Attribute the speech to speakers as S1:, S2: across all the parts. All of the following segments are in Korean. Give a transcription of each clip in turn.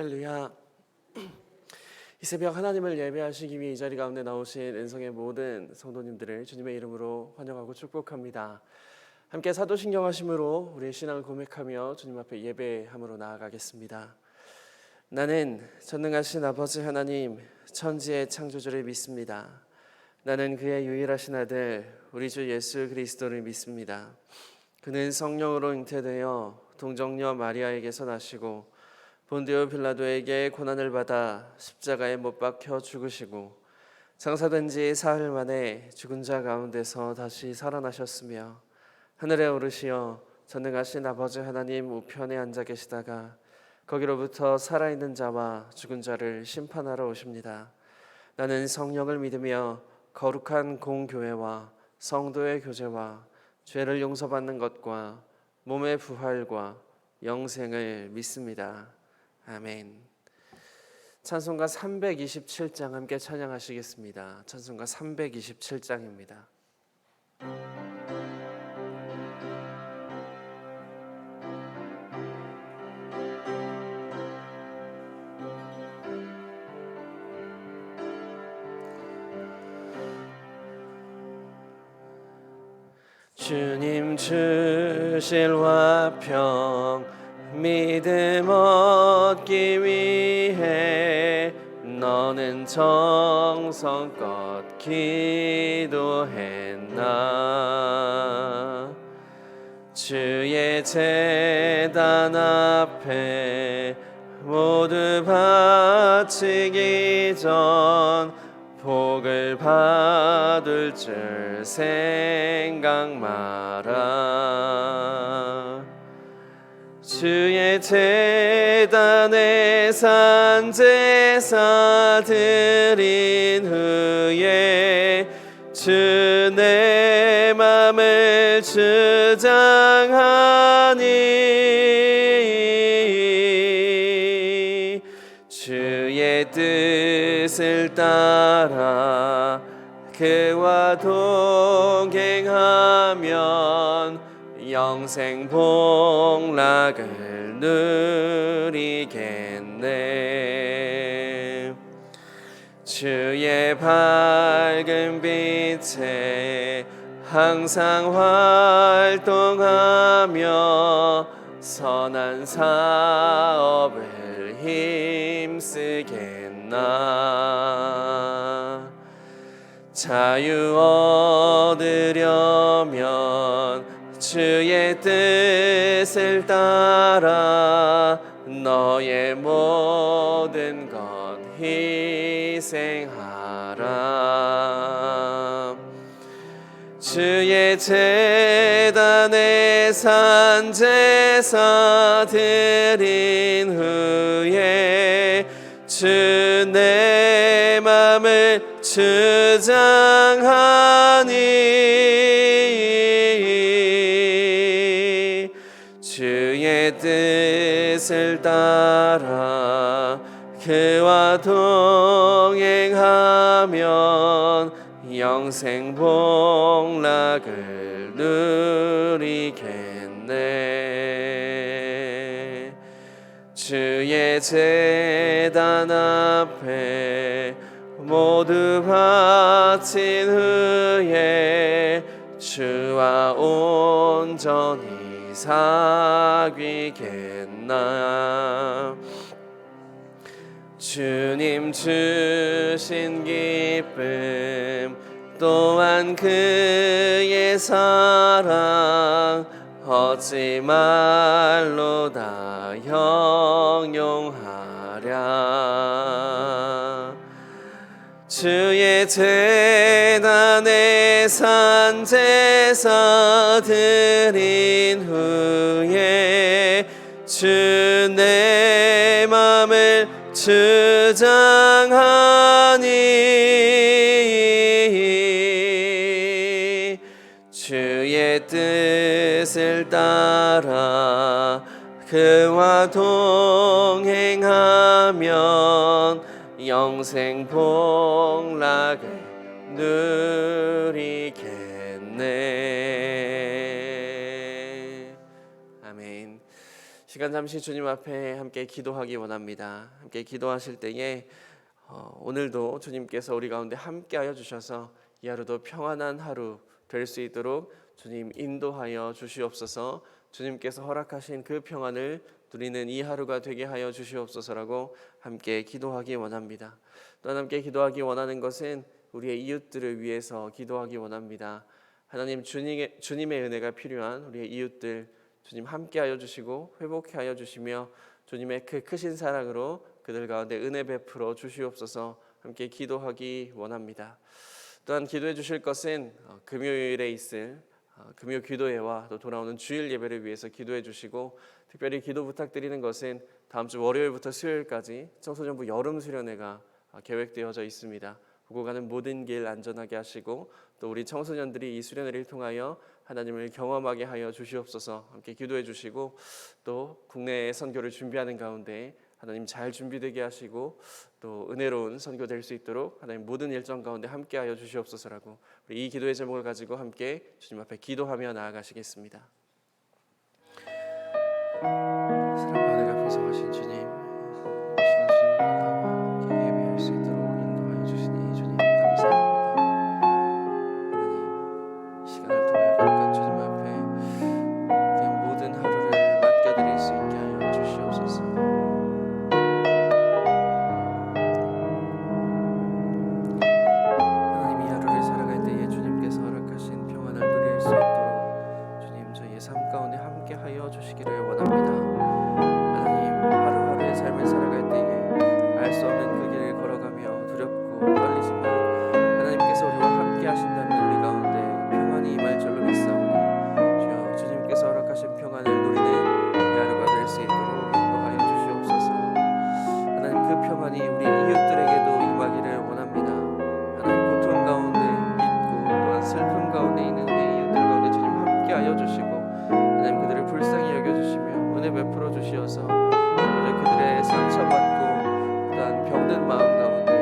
S1: 할렐루야. 이 새벽 하나님을 예배하시기 위해 이 자리 가운데 나오신 은성의 모든 성도님들을 주님의 이름으로 환영하고 축복합니다. 함께 사도신경 하심으로 우리의 신앙을 고백하며 주님 앞에 예배함으로 나아가겠습니다. 나는 전능하신 아버지 하나님 천지의 창조주를 믿습니다. 나는 그의 유일하신 아들 우리 주 예수 그리스도를 믿습니다. 그는 성령으로 잉태되어 동정녀 마리아에게서 나시고 본디오 빌라도에게 고난을 받아 십자가에 못 박혀 죽으시고 장사된 지 사흘 만에 죽은 자 가운데서 다시 살아나셨으며 하늘에 오르시어 전능하신 아버지 하나님 우편에 앉아 계시다가 거기로부터 살아있는 자와 죽은 자를 심판하러 오십니다. 나는 성령을 믿으며 거룩한 공교회와 성도의 교제와 죄를 용서받는 것과 몸의 부활과 영생을 믿습니다. 아멘. 찬송가 327장 함께 찬양하시겠습니다. 찬송가 327장입니다. 주님 주실 화평 믿음 얻기 위해 너는 정성껏 기도했나. 주의 제단 앞에 모두 바치기 전 복을 받을 줄 생각 마라. 주의 제단에 산 제사 드린 후에 주 내 맘을 주장하니 주의 뜻을 따라 그와 동행하면 영생 복락을 누리겠네. 주의 밝은 빛에 항상 활동하며 선한 사업을 힘쓰겠나. 자유 얻으려면 주의 뜻을 따라 너의 모든 것 희생하라. 주의 제단에 산 제사 드린 후에 주 내 맘을 주장하니 주의 뜻을 따라 그와 동행하면 영생 복락을 누리겠네. 주의 제단 앞에 모두 바친 후에 주와 온전히 사귀겠나. 주님 주신 기쁨 또한 그의 사랑 어찌 말로 다 형용하랴. 주의 제단에 산 제사 드린 후에 주 내 맘을 주장하니 주의 뜻을 따라 그와 동행하면 영생 복락을 누리겠네. 아멘. 시간 잠시 주님 앞에 함께 기도하기 원합니다. 함께 기도하실 때에 오늘도 주님께서 우리 가운데 함께하여 주셔서 이 하루도 평안한 하루 될 수 있도록 주님 인도하여 주시옵소서. 주님께서 허락하신 그 평안을 누리는 이 하루가 되게 하여 주시옵소서라고 함께 기도하기 원합니다. 또한 함께 기도하기 원하는 것은 우리의 이웃들을 위해서 기도하기 원합니다. 하나님, 주님의 은혜가 필요한 우리의 이웃들 주님 함께하여 주시고 회복해 하여 주시며 주님의 그 크신 사랑으로 그들 가운데 은혜 베풀어 주시옵소서. 함께 기도하기 원합니다. 또한 기도해 주실 것은 금요일에 있을 금요 기도회와 또 돌아오는 주일 예배를 위해서 기도해 주시고, 특별히 기도 부탁드리는 것은 다음 주 월요일부터 수요일까지 청소년부 여름 수련회가 계획되어져 있습니다. 보고 가는 모든 길 안전하게 하시고 또 우리 청소년들이 이 수련회를 통하여 하나님을 경험하게 하여 주시옵소서. 함께 기도해 주시고, 또 국내 선교를 준비하는 가운데 하나님 잘 준비되게 하시고 또 은혜로운 선교 될 수 있도록 하나님 모든 일정 가운데 함께하여 주시옵소서라고 우리 이 기도의 제목을 가지고 함께 주님 앞에 기도하며 나아가시겠습니다. 사랑과 은혜가 풍성하신 주님, 이 시간 주님 앞에 나와 함께 예배할 수 있도록 인도하여 주시니 주님 감사합니다. 하나님, 이 시간을 통하여 거룩한 주님 앞에 그냥 모든 하루를 맡겨드릴 수 있게 하여 주시옵소서. 주시기를 원합니다. 하나님, 하루하루의 삶을 살아갈 때에 알 수 없는 그 길을 걸어가며 두렵고 떨리지만 하나님께서 우리와 함께 하신다면 우리 가운데 평안이 임할 줄로 믿사오니 주여, 주님께서 허락하신 평안을 누리는 이 하루가 될 수 있도록 인도하여 주시옵소서. 하나님, 그 평안이 우리 이웃들에게도 임하기를 원합니다. 하나님, 고통 가운데 있고 또한 슬픔 가운데 있는 우리 이웃들 가운데 주님 함께하여 주시고 하나님, 그들을 불쌍히 여겨주시며 은혜 베풀어 주시어서 그들의 상처받고 또한 병든 마음 가운데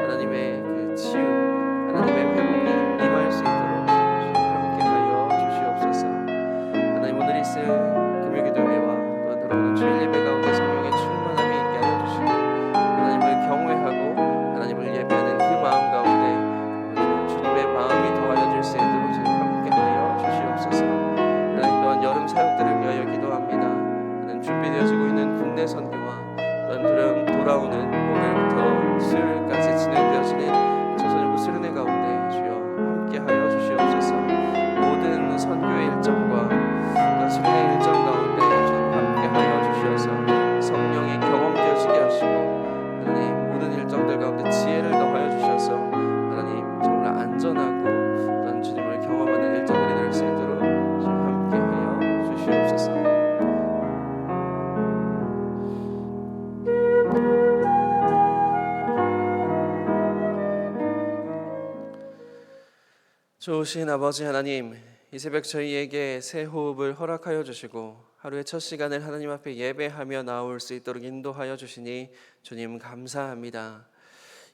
S1: 하나님의 그 치유, 하나님의 회복이 임할 수 있도록 함께하여 주시옵소서. 하나님, 오늘 있을 금요기도회와 또한 돌아오는 주일 예배 가운데 성령의 충만함이 있게 하여 주시고 하나님을 경외하고 하나님을 예배하는 그 마음 가운데 주님의 마음이 더하여질 수 있도록 주님 함께하여 주시옵소서. 여름 사역들을 위하여 기도합니다. 하나님, 준비되어지고 있는 국내 선교와 또한 돌아오는 월요일부터 수요일까지 진행되어지는 청소년부 수련회 가운데 주여 함께하여 주시옵소서. 모든 선교의 일정과 또한 수련회 일정 가운데 주님 함께하여 주시어서 성령이 경험되어지게 하시고 하나님, 모든 일정들 가운데 지혜를 더하여 주셔서 하나님 정말 안전하고 또한 주님을 경험하는 일정들이 될 수 있도록 주시옵소서. 좋으신 아버지 하나님, 이 새벽 저희에게 새 호흡을 허락하여 주시고 하루의 첫 시간을 하나님 앞에 예배하며 나올 수 있도록 인도하여 주시니 주님 감사합니다.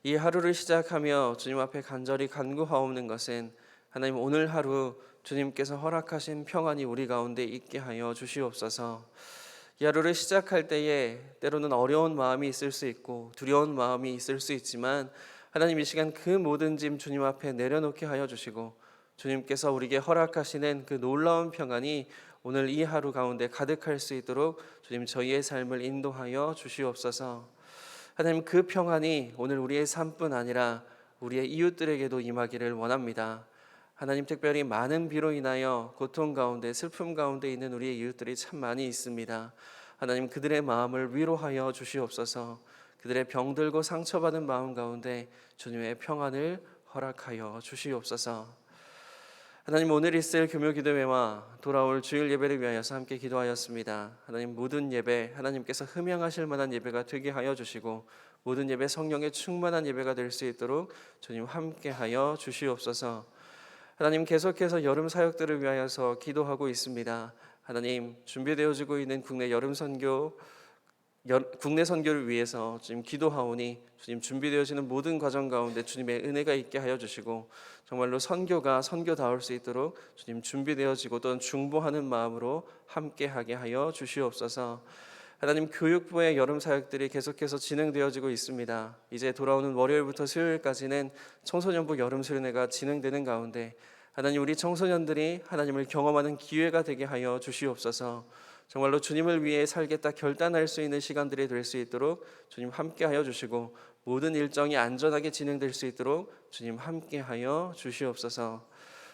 S1: 이 하루를 시작하며 주님 앞에 간절히 간구하옵는 것은 하나님, 오늘 하루 주님께서 허락하신 평안이 우리 가운데 있게 하여 주시옵소서. 이 하루를 시작할 때에 때로는 어려운 마음이 있을 수 있고 두려운 마음이 있을 수 있지만 하나님, 이 시간 그 모든 짐 주님 앞에 내려놓게 하여 주시고 주님께서 우리에게 허락하시는 그 놀라운 평안이 오늘 이 하루 가운데 가득할 수 있도록 주님 저희의 삶을 인도하여 주시옵소서. 하나님, 그 평안이 오늘 우리의 삶뿐 아니라 우리의 이웃들에게도 임하기를 원합니다. 하나님, 특별히 많은 비로 인하여 고통 가운데 슬픔 가운데 있는 우리의 이웃들이 참 많이 있습니다. 하나님, 그들의 마음을 위로하여 주시옵소서. 그들의 병들고 상처받은 마음 가운데 주님의 평안을 허락하여 주시옵소서. 하나님, 오늘 있을 금요기도회와 돌아올 주일 예배를 위하여서 함께 기도하였습니다. 하나님, 모든 예배 하나님께서 흠양하실 만한 예배가 되게 하여 주시고 모든 예배 성령의 충만한 예배가 될 수 있도록 주님 함께하여 주시옵소서. 하나님, 계속해서 여름 사역들을 위하여서 기도하고 있습니다. 하나님, 준비되어지고 있는 국내 여름 선교 국내 선교를 위해서 주님 기도하오니 주님 준비되어지는 모든 과정 가운데 주님의 은혜가 있게 하여 주시고 정말로 선교가 선교다울 수 있도록 주님 준비되어지고 또는 중보하는 마음으로 함께하게 하여 주시옵소서. 하나님, 교육부의 여름 사역들이 계속해서 진행되어지고 있습니다. 이제 돌아오는 월요일부터 수요일까지는 청소년부 여름 수련회가 진행되는 가운데 하나님, 우리 청소년들이 하나님을 경험하는 기회가 되게 하여 주시옵소서. 정말로 주님을 위해 살겠다 결단할 수 있는 시간들이 될 수 있도록 주님 함께하여 주시고 모든 일정이 안전하게 진행될 수 있도록 주님 함께하여 주시옵소서.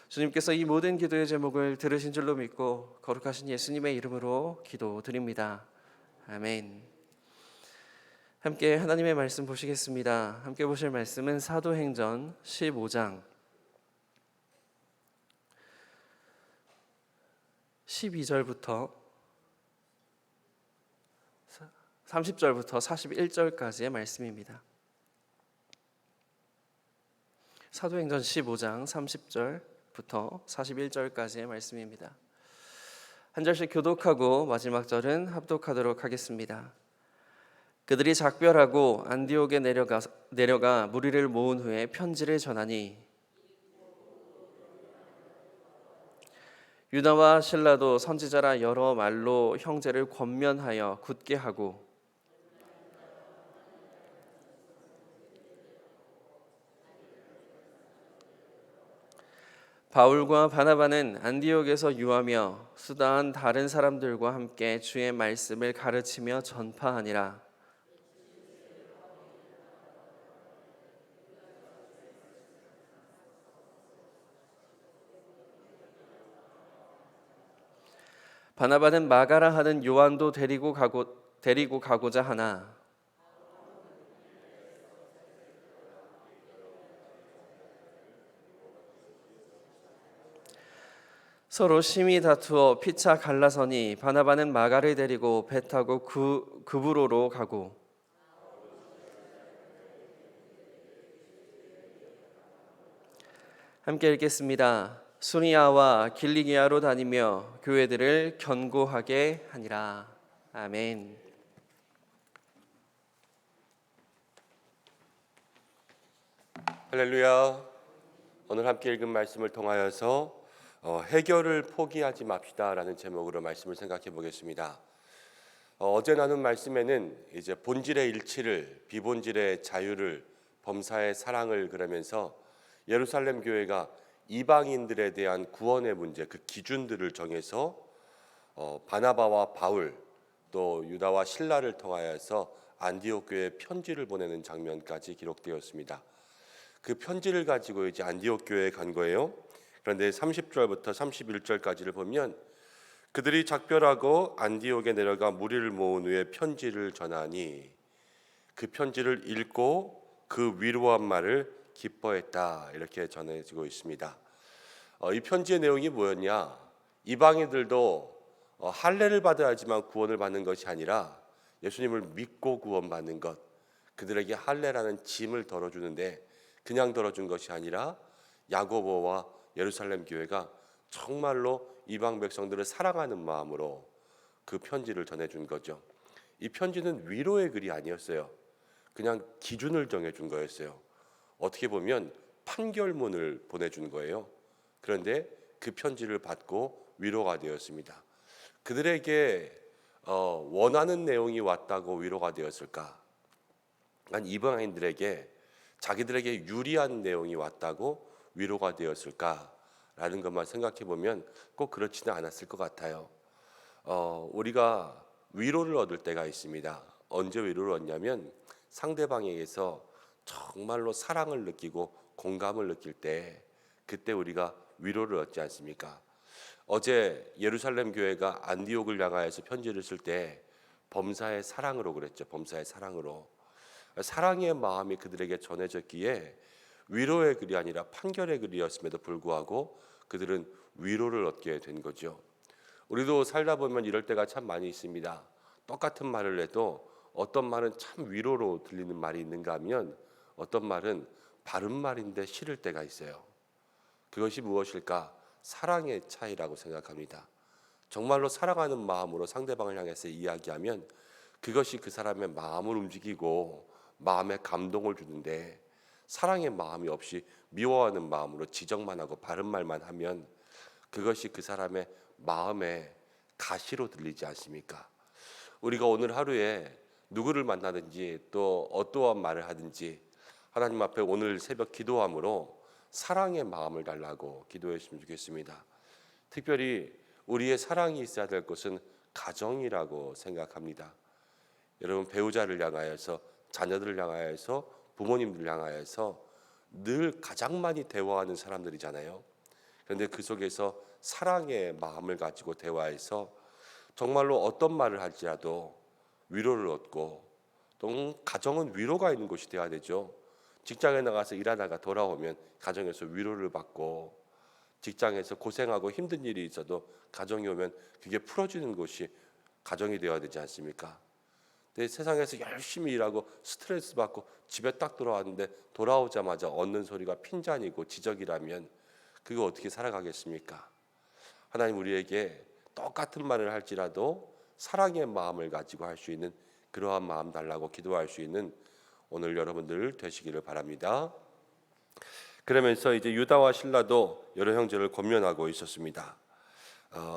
S1: 주님께서 이 모든 기도의 제목을 들으신 줄로 믿고 거룩하신 예수님의 이름으로 기도드립니다. 아멘. 함께 하나님의 말씀 보시겠습니다. 함께 보실 말씀은 사도행전 15장 12절부터 30절부터 41절까지의 말씀입니다. 사도행전 15장 30절부터 41절까지의 말씀입니다. 한 절씩 교독하고 마지막 절은 합독하도록 하겠습니다. 그들이 작별하고 안디옥에 내려가 무리를 모은 후에 편지를 전하니 유다와 실라도 선지자라 여러 말로 형제를 권면하여 굳게 하고 바울과 바나바는 안디옥에서 유하며 수다한 다른 사람들과 함께 주의 말씀을 가르치며 전파하니라. 바나바는 마가라 하는 요한도 데리고 가고자 하나 서로 심히 다투어 피차 갈라서니 바나바는 마가를 데리고 배 타고 그브로로 가고 함께 읽겠습니다. 수니아와 길리기아로 다니며 교회들을 견고하게 하니라. 아멘.
S2: 할렐루야. 오늘 함께 읽은 말씀을 통하여서 해결을 포기하지 맙시다라는 제목으로 말씀을 생각해 보겠습니다. 어제 나눈 말씀에는 이제 본질의 일치를, 비본질의 자유를, 범사의 사랑을 그러면서 예루살렘 교회가 이방인들에 대한 구원의 문제, 그 기준들을 정해서 바나바와 바울 또 유다와 실라를 통하여서 안디옥 교회에 편지를 보내는 장면까지 기록되었습니다. 그 편지를 가지고 이제 안디옥 교회에 간 거예요. 그런데 30절부터 31절까지를 보면 그들이 작별하고 안디옥에 내려가 무리를 모은 후에 편지를 전하니 그 편지를 읽고 그 위로한 말을 기뻐했다, 이렇게 전해지고 있습니다. 이 편지의 내용이 뭐였냐? 이방인들도 할례를 받아야지만 구원을 받는 것이 아니라 예수님을 믿고 구원받는 것, 그들에게 할례라는 짐을 덜어주는데 그냥 덜어준 것이 아니라 야고보와 예루살렘 교회가 정말로 이방 백성들을 사랑하는 마음으로 그 편지를 전해준 거죠. 이 편지는 위로의 글이 아니었어요. 그냥 기준을 정해준 거였어요. 어떻게 보면 판결문을 보내준 거예요. 그런데 그 편지를 받고 위로가 되었습니다. 그들에게 원하는 내용이 왔다고 위로가 되었을까? 난 이방인들에게 자기들에게 유리한 내용이 왔다고 위로가 되었을까라는 것만 생각해 보면 꼭 그렇지는 않았을 것 같아요. 우리가 위로를 얻을 때가 있습니다. 언제 위로를 얻냐면 상대방에게서 정말로 사랑을 느끼고 공감을 느낄 때, 그때 우리가 위로를 얻지 않습니까? 어제 예루살렘 교회가 안디옥을 향하여서 편지를 쓸 때 범사의 사랑으로 그랬죠. 범사의 사랑으로. 사랑의 마음이 그들에게 전해졌기에 위로의 글이 아니라 판결의 글이었음에도 불구하고 그들은 위로를 얻게 된 거죠. 우리도 살다 보면 이럴 때가 참 많이 있습니다. 똑같은 말을 해도 어떤 말은 참 위로로 들리는 말이 있는가 하면 어떤 말은 바른 말인데 싫을 때가 있어요. 그것이 무엇일까? 사랑의 차이라고 생각합니다. 정말로 사랑하는 마음으로 상대방을 향해서 이야기하면 그것이 그 사람의 마음을 움직이고 마음에 감동을 주는데, 사랑의 마음이 없이 미워하는 마음으로 지적만 하고 바른 말만 하면 그것이 그 사람의 마음에 가시로 들리지 않습니까? 우리가 오늘 하루에 누구를 만나든지 또 어떠한 말을 하든지 하나님 앞에 오늘 새벽 기도함으로 사랑의 마음을 달라고 기도했으면 좋겠습니다. 특별히 우리의 사랑이 있어야 될 것은 가정이라고 생각합니다. 여러분, 배우자를 향하여서, 자녀들을 향하여서, 부모님들을 향하여서 늘 가장 많이 대화하는 사람들이잖아요. 그런데 그 속에서 사랑의 마음을 가지고 대화해서 정말로 어떤 말을 할지라도 위로를 얻고, 또 가정은 위로가 있는 곳이 되어야 되죠. 직장에 나가서 일하다가 돌아오면 가정에서 위로를 받고, 직장에서 고생하고 힘든 일이 있어도 가정에 오면 그게 풀어주는 곳이 가정이 되어야 되지 않습니까? 근데 세상에서 열심히 일하고 스트레스 받고 집에 딱 돌아왔는데 돌아오자마자 얻는 소리가 핀잔이고 지적이라면 그거 어떻게 살아가겠습니까? 하나님 우리에게 똑같은 말을 할지라도 사랑의 마음을 가지고 할 수 있는 그러한 마음 달라고 기도할 수 있는 오늘 여러분들 되시기를 바랍니다. 그러면서 이제 유다와 실라도 여러 형제를 권면하고 있었습니다.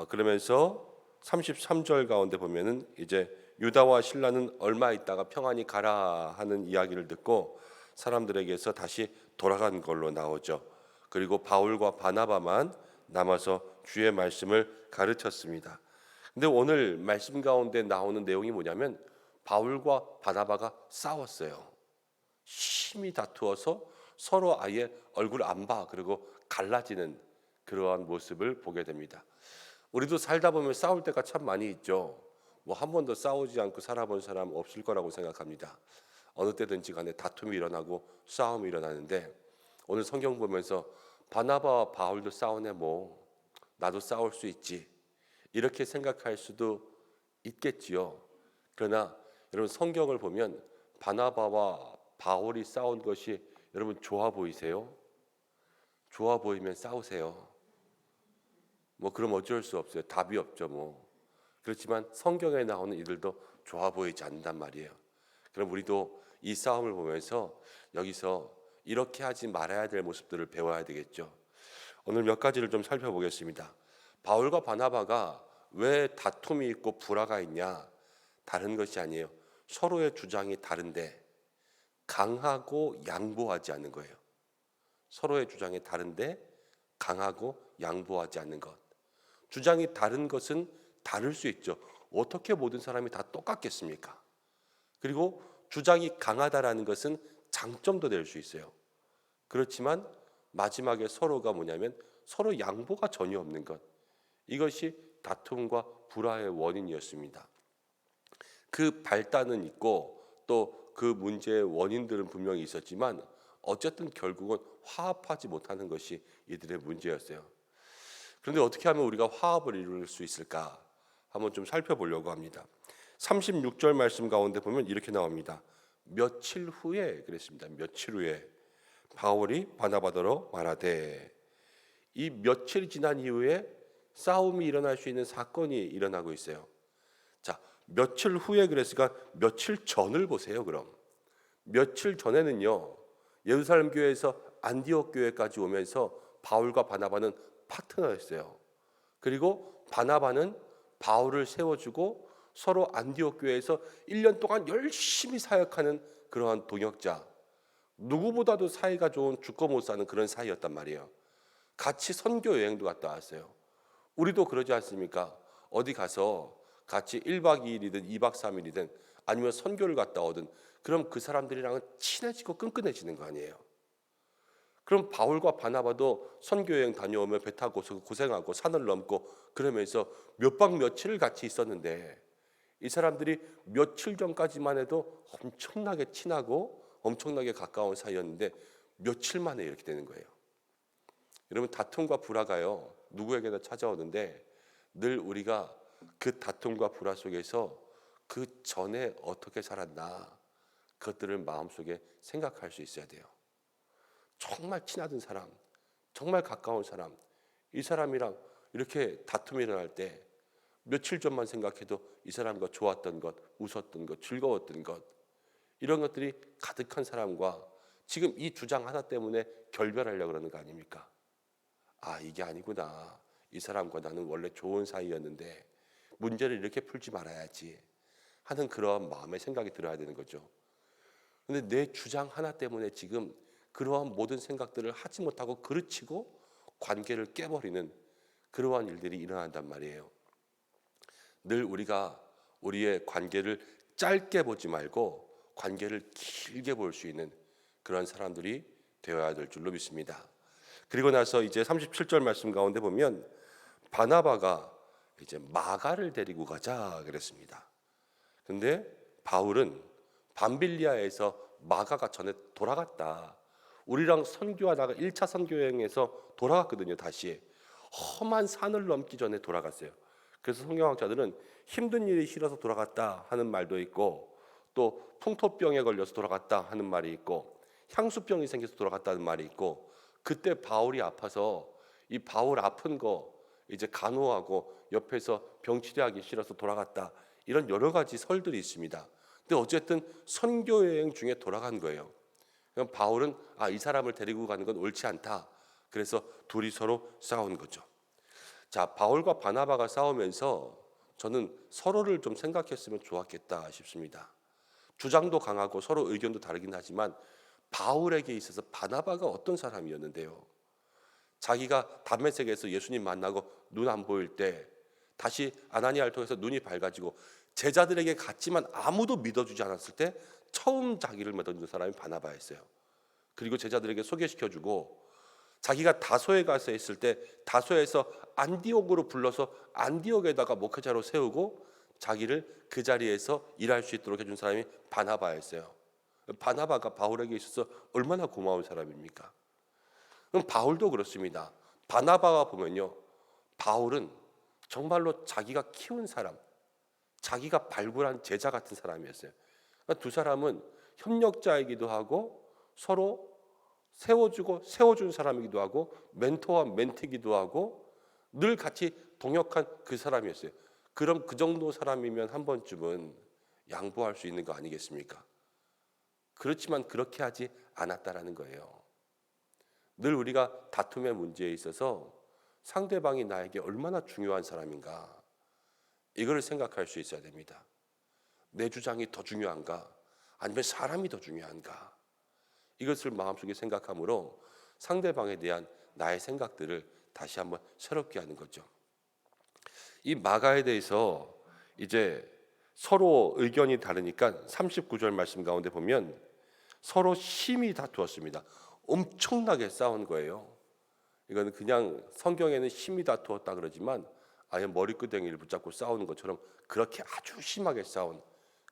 S2: 그러면서 33절 가운데 보면은 이제 유다와 실라는 얼마 있다가 평안히 가라 하는 이야기를 듣고 사람들에게서 다시 돌아간 걸로 나오죠. 그리고 바울과 바나바만 남아서 주의 말씀을 가르쳤습니다. 근데 오늘 말씀 가운데 나오는 내용이 뭐냐면 바울과 바나바가 싸웠어요. 심히 다투어서 서로 아예 얼굴 안 봐, 그리고 갈라지는 그러한 모습을 보게 됩니다. 우리도 살다 보면 싸울 때가 참 많이 있죠. 뭐 한 번도 싸우지 않고 살아본 사람 없을 거라고 생각합니다. 어느 때든지 간에 다툼이 일어나고 싸움이 일어나는데, 오늘 성경 보면서 바나바와 바울도 싸우네, 뭐 나도 싸울 수 있지, 이렇게 생각할 수도 있겠지요. 그러나 여러분, 성경을 보면 바나바와 바울이 싸운 것이 여러분 좋아 보이세요? 좋아 보이면 싸우세요. 뭐 그럼 어쩔 수 없어요. 답이 없죠 뭐. 그렇지만 성경에 나오는 이들도 좋아 보이지 않는단 말이에요. 그럼 우리도 이 싸움을 보면서 여기서 이렇게 하지 말아야 될 모습들을 배워야 되겠죠. 오늘 몇 가지를 좀 살펴보겠습니다. 바울과 바나바가 왜 다툼이 있고 불화가 있냐? 다른 것이 아니에요. 서로의 주장이 다른데 강하고 양보하지 않는 거예요. 서로의 주장이 다른데 강하고 양보하지 않는 것. 주장이 다른 것은 다를 수 있죠. 어떻게 모든 사람이 다 똑같겠습니까? 그리고 주장이 강하다라는 것은 장점도 될 수 있어요. 그렇지만 마지막에 서로가 뭐냐면 서로 양보가 전혀 없는 것. 이것이 다툼과 불화의 원인이었습니다. 그 발단은 있고 또 그 문제의 원인들은 분명히 있었지만 어쨌든 결국은 화합하지 못하는 것이 이들의 문제였어요. 그런데 어떻게 하면 우리가 화합을 이룰 수 있을까? 한번 좀 살펴보려고 합니다. 36절 말씀 가운데 보면 이렇게 나옵니다. 며칠 후에 그랬습니다. 며칠 후에 바울이 바나바더러 말하되, 이 며칠이 지난 이후에 싸움이 일어날 수 있는 사건이 일어나고 있어요. 자, 며칠 후에 그랬으니까 며칠 전을 보세요. 그럼 며칠 전에는요, 예루살렘 교회에서 안디옥 교회까지 오면서 바울과 바나바는 파트너였어요. 그리고 바나바는 바울을 세워주고 서로 안디옥 교회에서 1년 동안 열심히 사역하는 그러한 동역자, 누구보다도 사이가 좋은 죽고 못 사는 그런 사이였단 말이에요. 같이 선교 여행도 갔다 왔어요. 우리도 그러지 않습니까? 어디 가서 같이 1박 2일이든 2박 3일이든 아니면 선교를 갔다 오든 그럼 그 사람들이랑은 친해지고 끈끈해지는 거 아니에요. 그럼 바울과 바나바도 선교여행 다녀오면 배 타고 고생하고 산을 넘고 그러면서 몇 박 며칠을 같이 있었는데, 이 사람들이 며칠 전까지만 해도 엄청나게 친하고 엄청나게 가까운 사이였는데 며칠 만에 이렇게 되는 거예요. 여러분, 다툼과 불화가요 누구에게나 찾아오는데 늘 우리가 그 다툼과 불화 속에서 그 전에 어떻게 살았나, 그것들을 마음속에 생각할 수 있어야 돼요. 정말 친하던 사람, 정말 가까운 사람, 이 사람이랑 이렇게 다툼이 일어날 때 며칠 전만 생각해도 이 사람과 좋았던 것, 웃었던 것, 즐거웠던 것, 이런 것들이 가득한 사람과 지금 이 주장 하나 때문에 결별하려고 그러는 거 아닙니까? 아, 이게 아니구나. 이 사람과 나는 원래 좋은 사이였는데 문제를 이렇게 풀지 말아야지 하는 그런 마음의 생각이 들어야 되는 거죠. 근데 내 주장 하나 때문에 지금 그러한 모든 생각들을 하지 못하고 그르치고 관계를 깨버리는 그러한 일들이 일어난단 말이에요. 늘 우리가 우리의 관계를 짧게 보지 말고 관계를 길게 볼 수 있는 그런 사람들이 되어야 될 줄로 믿습니다. 그리고 나서 이제 37절 말씀 가운데 보면 바나바가 이제 마가를 데리고 가자 그랬습니다. 근데 바울은 밤빌리아에서 마가가 전에 돌아갔다. 우리랑 선교하다가 1차 선교 여행에서 돌아갔거든요. 다시 험한 산을 넘기 전에 돌아갔어요. 그래서 성경학자들은 힘든 일이 싫어서 돌아갔다 하는 말도 있고, 또 풍토병에 걸려서 돌아갔다 하는 말이 있고, 향수병이 생겨서 돌아갔다는 말이 있고, 그때 바울이 아파서 이 바울 아픈 거 이제 간호하고 옆에서 병 치료하기 싫어서 돌아갔다, 이런 여러 가지 설들이 있습니다. 근데 어쨌든 선교 여행 중에 돌아간 거예요. 그럼 바울은 이 사람을 데리고 가는 건 옳지 않다. 그래서 둘이 서로 싸운 거죠. 자, 바울과 바나바가 싸우면서 저는 서로를 좀 생각했으면 좋았겠다 싶습니다. 주장도 강하고 서로 의견도 다르긴 하지만 바울에게 있어서 바나바가 어떤 사람이었는데요. 자기가 담메색에서 예수님 만나고 눈 안 보일 때 다시 아나니아를 통해서 눈이 밝아지고 제자들에게 갔지만 아무도 믿어주지 않았을 때 처음 자기를 믿어준 사람이 바나바였어요. 그리고 제자들에게 소개시켜주고 자기가 다소에 가서 있을 때 다소에서 안디옥으로 불러서 안디옥에다가 목회자로 세우고 자기를 그 자리에서 일할 수 있도록 해준 사람이 바나바였어요. 바나바가 바울에게 있어서 얼마나 고마운 사람입니까? 그럼 바울도 그렇습니다. 바나바가 보면요, 바울은 정말로 자기가 키운 사람, 자기가 발굴한 제자 같은 사람이었어요. 그러니까 두 사람은 협력자이기도 하고 서로 세워주고 세워준 사람이기도 하고 멘토와 멘티기도 하고 늘 같이 동역한 그 사람이었어요. 그럼 그 정도 사람이면 한 번쯤은 양보할 수 있는 거 아니겠습니까? 그렇지만 그렇게 하지 않았다라는 거예요. 늘 우리가 다툼의 문제에 있어서 상대방이 나에게 얼마나 중요한 사람인가, 이걸 생각할 수 있어야 됩니다. 내 주장이 더 중요한가, 아니면 사람이 더 중요한가, 이것을 마음속에 생각함으로 상대방에 대한 나의 생각들을 다시 한번 새롭게 하는 거죠. 이 마가에 대해서 이제 서로 의견이 다르니까 39절 말씀 가운데 보면 서로 심히 다투었습니다. 엄청나게 싸운 거예요. 이거는 그냥 성경에는 심히 다투었다 그러지만 아예 머리끄댕이를 붙잡고 싸우는 것처럼 그렇게 아주 심하게 싸운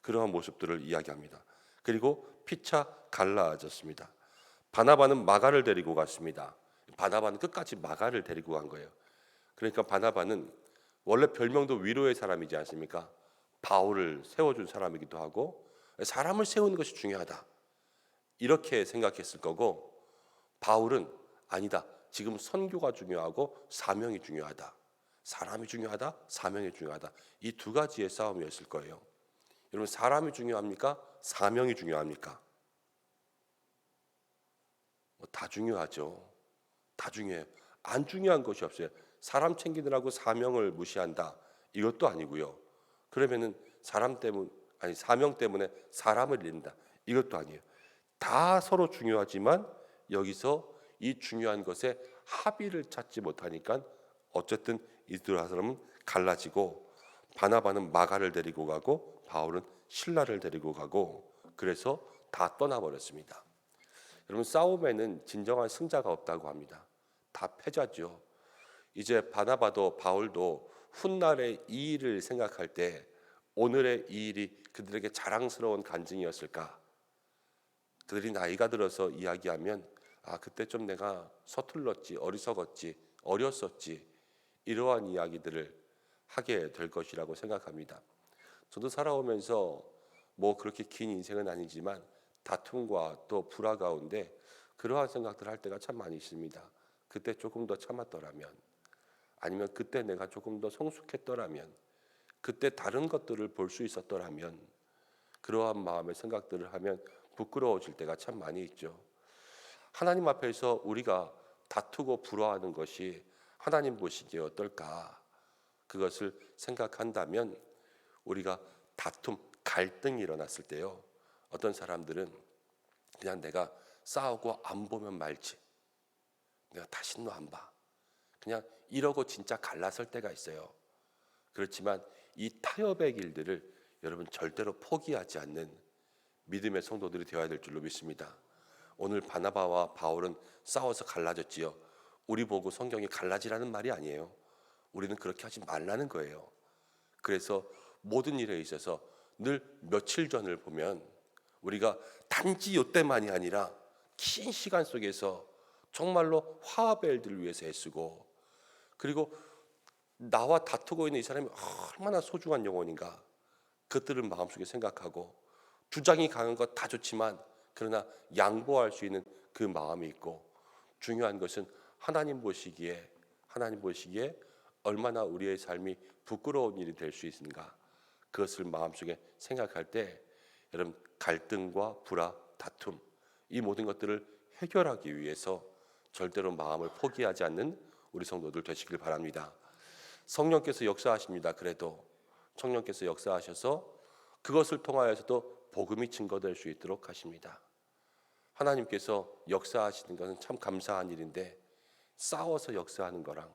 S2: 그러한 모습들을 이야기합니다. 그리고 피차 갈라졌습니다. 바나바는 마가를 데리고 갔습니다. 바나바는 끝까지 마가를 데리고 간 거예요. 그러니까 바나바는 원래 별명도 위로의 사람이지 않습니까? 바울을 세워준 사람이기도 하고 사람을 세우는 것이 중요하다, 이렇게 생각했을 거고, 바울은 아니다, 지금 선교가 중요하고 사명이 중요하다, 사람이 중요하다, 사명이 중요하다, 이 두 가지의 싸움이었을 거예요. 여러분, 사람이 중요합니까? 사명이 중요합니까? 다 중요하죠. 다 중요해요. 안 중요한 것이 없어요. 사람 챙기느라고 사명을 무시한다, 이것도 아니고요. 그러면은 사명 때문에 사람을 잃는다, 이것도 아니에요. 다 서로 중요하지만 여기서 이 중요한 것에 합의를 찾지 못하니까 어쨌든 이 두 사람은 갈라지고, 바나바는 마가를 데리고 가고 바울은 실라를 데리고 가고, 그래서 다 떠나버렸습니다. 여러분, 싸움에는 진정한 승자가 없다고 합니다. 다 패자죠. 이제 바나바도 바울도 훗날의 이 일을 생각할 때 오늘의 이 일이 그들에게 자랑스러운 간증이었을까? 그들이 나이가 들어서 이야기하면 그때 좀 내가 서툴렀지, 어리석었지, 어렸었지, 이러한 이야기들을 하게 될 것이라고 생각합니다. 저도 살아오면서 뭐 그렇게 긴 인생은 아니지만 다툼과 또 불화 가운데 그러한 생각들 할 때가 참 많이 있습니다. 그때 조금 더 참았더라면, 아니면 그때 내가 조금 더 성숙했더라면, 그때 다른 것들을 볼 수 있었더라면, 그러한 마음의 생각들을 하면 부끄러워질 때가 참 많이 있죠. 하나님 앞에서 우리가 다투고 불화하는 것이 하나님 보시기에 어떨까? 그것을 생각한다면 우리가 다툼, 갈등이 일어났을 때요, 어떤 사람들은 그냥 내가 싸우고 안 보면 말지, 내가 다시는 안 봐, 그냥 이러고 진짜 갈라설 때가 있어요. 그렇지만 이 타협의 길들을 여러분 절대로 포기하지 않는 믿음의 성도들이 되어야 될 줄로 믿습니다. 오늘 바나바와 바울은 싸워서 갈라졌지요. 우리 보고 성경이 갈라지라는 말이 아니에요. 우리는 그렇게 하지 말라는 거예요. 그래서 모든 일에 있어서 늘 며칠 전을 보면 우리가 단지 이때만이 아니라 긴 시간 속에서 정말로 화합의 일들을 위해서 애쓰고, 그리고 나와 다투고 있는 이 사람이 얼마나 소중한 영혼인가, 그것들을 마음속에 생각하고, 주장이 강한 것 다 좋지만 그러나 양보할 수 있는 그 마음이 있고, 중요한 것은 하나님 보시기에 얼마나 우리의 삶이 부끄러운 일이 될 수 있는가, 그것을 마음속에 생각할 때 여러분 갈등과 불화, 다툼, 이 모든 것들을 해결하기 위해서 절대로 마음을 포기하지 않는 우리 성도들 되시길 바랍니다. 성령께서 역사하십니다. 그래도 성령께서 역사하셔서 그것을 통하여서도 복음이 증거될 수 있도록 하십니다. 하나님께서 역사하시는 것은 참 감사한 일인데, 싸워서 역사하는 거랑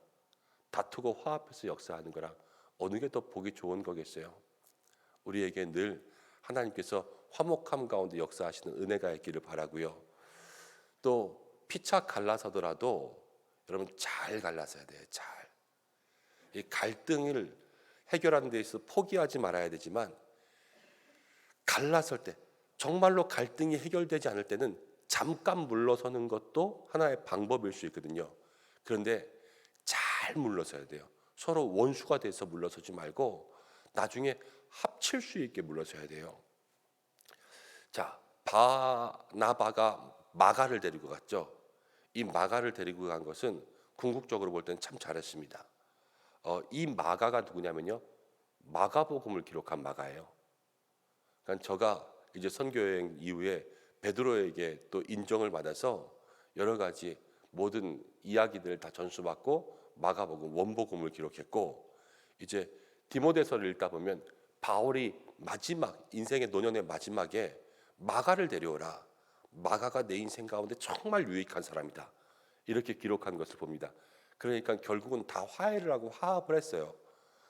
S2: 다투고 화합해서 역사하는 거랑 어느 게 더 보기 좋은 거겠어요? 우리에게 늘 하나님께서 화목함 가운데 역사하시는 은혜가 있기를 바라고요. 또 피차 갈라서더라도 여러분 잘 갈라서야 돼요. 잘. 이 갈등을 해결하는 데 있어서 포기하지 말아야 되지만, 갈라설 때, 정말로 갈등이 해결되지 않을 때는 잠깐 물러서는 것도 하나의 방법일 수 있거든요. 그런데 잘 물러서야 돼요. 서로 원수가 돼서 물러서지 말고 나중에 합칠 수 있게 물러서야 돼요. 자, 바나바가 마가를 데리고 갔죠. 이 마가를 데리고 간 것은 궁극적으로 볼 때는 참 잘했습니다. 이 마가가 누구냐면요, 마가복음을 기록한 마가예요. 그러니까 저가 이제 선교여행 이후에 베드로에게 또 인정을 받아서 여러 가지 모든 이야기들을 다 전수받고 마가복음, 원복음을 기록했고, 이제 디모데서를 읽다 보면 바울이 마지막 인생의 노년의 마지막에 마가를 데려오라, 마가가 내 인생 가운데 정말 유익한 사람이다, 이렇게 기록한 것을 봅니다. 그러니까 결국은 다 화해를 하고 화합을 했어요.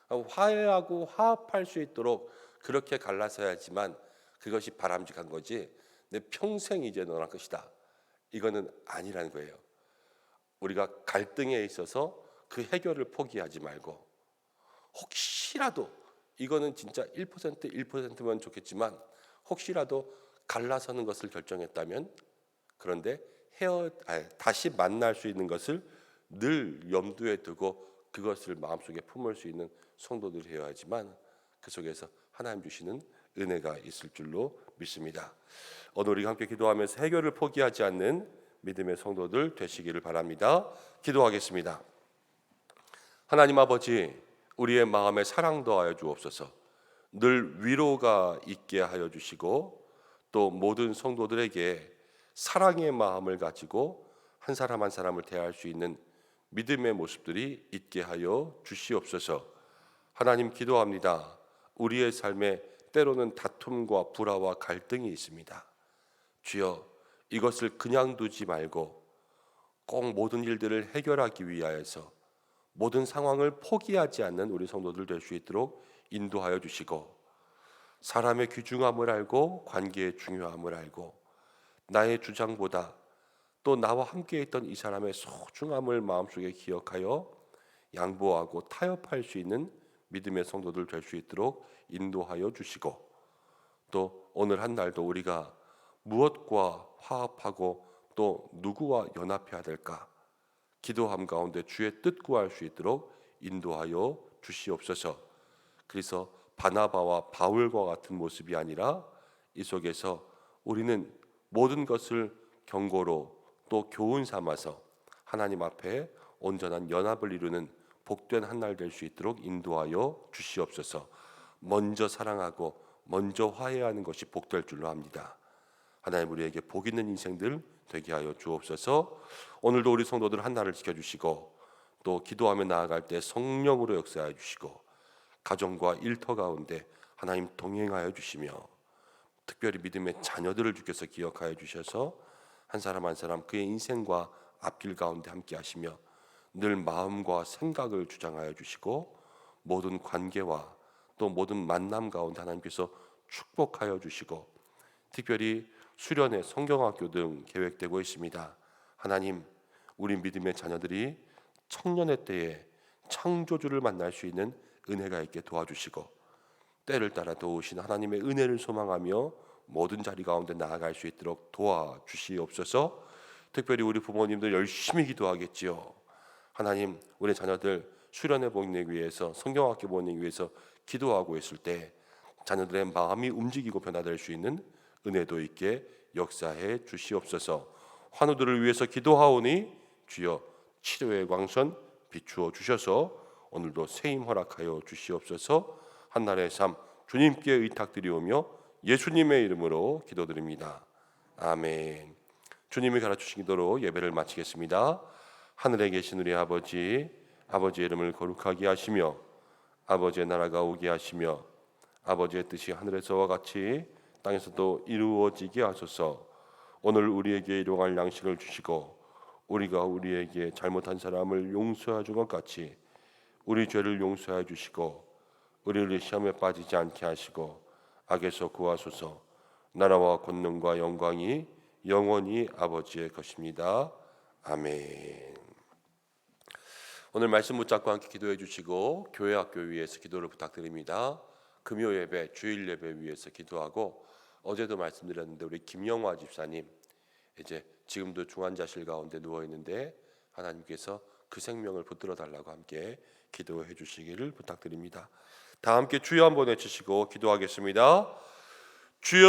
S2: 화해하고 화합할 수 있도록 그렇게 갈라서야지만 그것이 바람직한 거지, 내 평생 이제 너랑 끝이다, 이거는 아니라는 거예요. 우리가 갈등에 있어서 그 해결을 포기하지 말고, 혹시라도 이거는 진짜 1%면 좋겠지만 혹시라도 갈라서는 것을 결정했다면, 그런데 다시 만날 수 있는 것을 늘 염두에 두고 그것을 마음속에 품을 수 있는 성도들이 되어야지만 그 속에서 하나님 주시는 은혜가 있을 줄로 믿습니다. 오늘 우리가 함께 기도하면서 해결을 포기하지 않는 믿음의 성도들 되시기를 바랍니다. 기도하겠습니다. 하나님 아버지, 우리의 마음에 사랑 더하여 주옵소서. 늘 위로가 있게 하여 주시고, 또 모든 성도들에게 사랑의 마음을 가지고 한 사람 한 사람을 대할 수 있는 믿음의 모습들이 있게 하여 주시옵소서. 하나님 기도합니다. 우리의 삶에 때로는 다툼과 불화와 갈등이 있습니다. 주여, 이것을 그냥 두지 말고 꼭 모든 일들을 해결하기 위하여서 모든 상황을 포기하지 않는 우리 성도들 될 수 있도록 인도하여 주시고, 사람의 귀중함을 알고 관계의 중요함을 알고 나의 주장보다 또 나와 함께 있던 이 사람의 소중함을 마음속에 기억하여 양보하고 타협할 수 있는 믿음의 성도들 될 수 있도록 인도하여 주시고, 또 오늘 한 날도 우리가 무엇과 화합하고 또 누구와 연합해야 될까 기도함 가운데 주의 뜻 구할 수 있도록 인도하여 주시옵소서. 그래서 바나바와 바울과 같은 모습이 아니라 이 속에서 우리는 모든 것을 경고로 또 교훈 삼아서 하나님 앞에 온전한 연합을 이루는 복된 한 날 될 수 있도록 인도하여 주시옵소서. 먼저 사랑하고 먼저 화해하는 것이 복될 줄로 압니다. 하나님 우리에게 복 있는 인생들 되게 하여 주옵소서. 오늘도 우리 성도들 한나를 지켜주시고 또 기도하며 나아갈 때 성령으로 역사하여 주시고 가정과 일터 가운데 하나님 동행하여 주시며 특별히 믿음의 자녀들을 주께서 기억하여 주셔서 한 사람 한 사람 그의 인생과 앞길 가운데 함께 하시며 늘 마음과 생각을 주장하여 주시고 모든 관계와 또 모든 만남 가운데 하나님께서 축복하여 주시고 특별히 수련회 성경학교 등 계획되고 있습니다. 하나님 우리 믿음의 자녀들이 청년의 때에 창조주를 만날 수 있는 은혜가 있게 도와주시고 때를 따라 도우신 하나님의 은혜를 소망하며 모든 자리 가운데 나아갈 수 있도록 도와주시옵소서. 특별히 우리 부모님들 열심히 기도하겠지요. 하나님 우리 자녀들 수련회 보내기 위해서 성경학교 보내기 위해서 기도하고 있을 때 자녀들의 마음이 움직이고 변화될 수 있는 은혜도 있게 역사해 주시옵소서. 환우들을 위해서 기도하오니 주여 치료의 광선 비추어 주셔서 오늘도 새힘 허락하여 주시옵소서. 한날의 삶 주님께 의탁드리오며 예수님의 이름으로 기도드립니다. 아멘. 주님이 가르치신 기도로 예배를 마치겠습니다. 하늘에 계신 우리 아버지의 이름을 거룩하게 하시며 아버지의 나라가 오게 하시며 아버지의 뜻이 하늘에서와 같이 땅에서도 이루어지게 하소서. 오늘 우리에게 일용할 양식을 주시고 우리가 우리에게 잘못한 사람을 용서해 준 것 같이 우리 죄를 용서해 주시고 우리를 시험에 빠지지 않게 하시고 악에서 구하소서. 나라와 권능과 영광이 영원히 아버지의 것입니다. 아멘. 오늘 말씀 붙잡고 함께 기도해 주시고 교회 학교 위에서 기도를 부탁드립니다. 금요 예배, 주일 예배 위해서 기도하고 어제도 말씀드렸는데 우리 김영화 집사님 이제 지금도 중환자실 가운데 누워 있는데 하나님께서 그 생명을 붙들어 달라고 함께 기도해 주시기를 부탁드립니다. 다 함께 주여 한번 외치시고 기도하겠습니다. 주여.